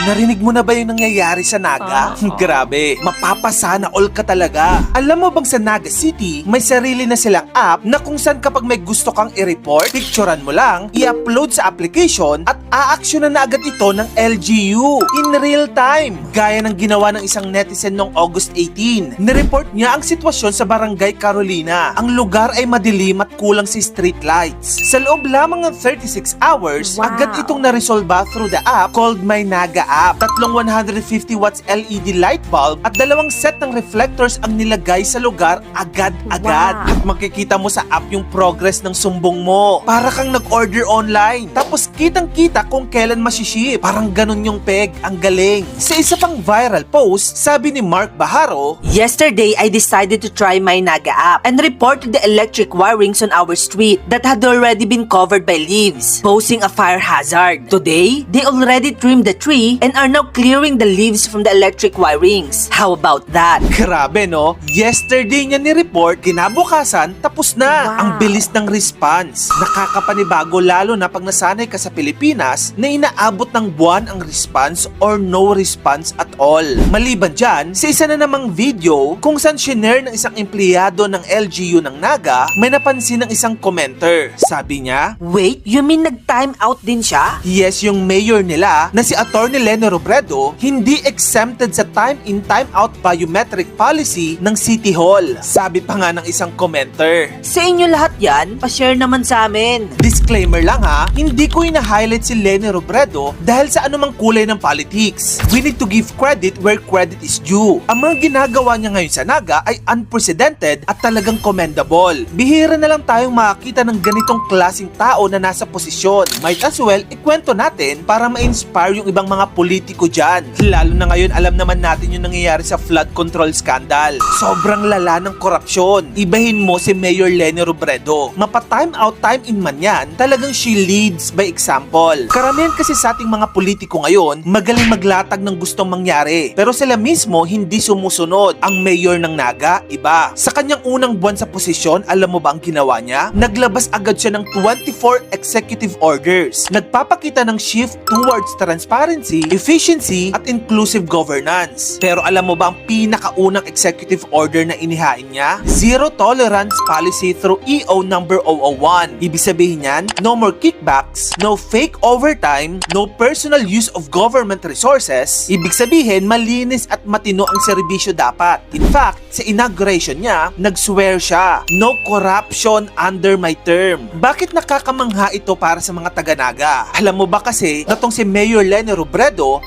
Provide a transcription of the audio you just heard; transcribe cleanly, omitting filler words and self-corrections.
Narinig mo na ba yung nangyayari sa Naga? Grabe, mapapasana all ka talaga. Alam mo bang sa Naga City, may sarili na silang app na kung saan kapag may gusto kang i-report, picturean mo lang, i-upload sa application at aaksyonan na agad ito ng LGU in real time. Gaya ng ginawa ng isang netizen noong August 18. Nireport niya ang sitwasyon sa Barangay Carolina. Ang lugar ay madilim at kulang si street lights. Sa loob lamang ng 36 hours, agad itong naresolba through the app called My Naga app. Tatlong 150 watts LED light bulb at dalawang set ng reflectors ang nilagay sa lugar agad-agad. At makikita mo sa app yung progress ng sumbong mo. Para kang nag-order online. Tapos kitang-kita kung kailan masiship. Parang ganun yung peg. Ang galing. Sa isa pang viral post, sabi ni Mark Baharo, Yesterday, I decided to try my Naga app and reported the electric wirings on our street that had already been covered by leaves, posing a fire hazard. Today, they already trimmed the tree and are now clearing the leaves from the electric wirings. How about that? grabe no? Yesterday niya ni-report, kinabukasan, tapos na. Ang bilis ng response. Nakakapanibago lalo na pag nasanay ka sa Pilipinas na inaabot ng buwan ang response or no response at all. Maliban dyan, sa isa na namang video kung saan shinare ng isang empleyado ng LGU ng Naga, may napansin ng isang commenter. Sabi niya, Wait, you mean nag-time out din siya? yes, yung mayor nila na si Atty. Leni Robredo hindi exempted sa time-in time-out biometric policy ng City Hall. Sabi pa nga ng isang commenter. Sa inyo lahat yan, pa-share naman sa amin. Disclaimer lang ha, hindi ko ina-highlight si Leni Robredo dahil sa anumang kulay ng politics. We need to give credit where credit is due. Ang mga ginagawa niya ngayon sa Naga ay unprecedented at talagang commendable. Bihira na lang tayong makakita ng ganitong klaseng tao na nasa posisyon. Might as well, ikwento natin para ma-inspire yung ibang mga politiko dyan. Lalo na ngayon alam naman natin yung nangyayari sa flood control scandal. Sobrang lala ng korupsyon. Ibahin mo si Mayor Leni Robredo. Mapa-time out, time in man yan, talagang she leads by example. Karamihan kasi sa ating mga politiko ngayon, magaling maglatag ng gustong mangyari. Pero sila mismo hindi sumusunod. Ang mayor ng Naga, iba. Sa kanyang unang buwan sa posisyon, alam mo ba ang ginawa niya? Naglabas agad siya ng 24 executive orders. Nagpapakita ng shift towards transparency, efficiency, at inclusive governance. Pero alam mo ba ang pinakaunang executive order na inihain niya? Zero tolerance policy through EO number 001. Ibig sabihin niyan, no more kickbacks, no fake overtime, no personal use of government resources. Ibig sabihin, malinis at matino ang serbisyo dapat. In fact, sa inauguration niya, nag-swear siya, no corruption under my term. Bakit nakakamangha ito para sa mga taga-Naga? Alam mo ba kasi, natong si Mayor Leni Robredo,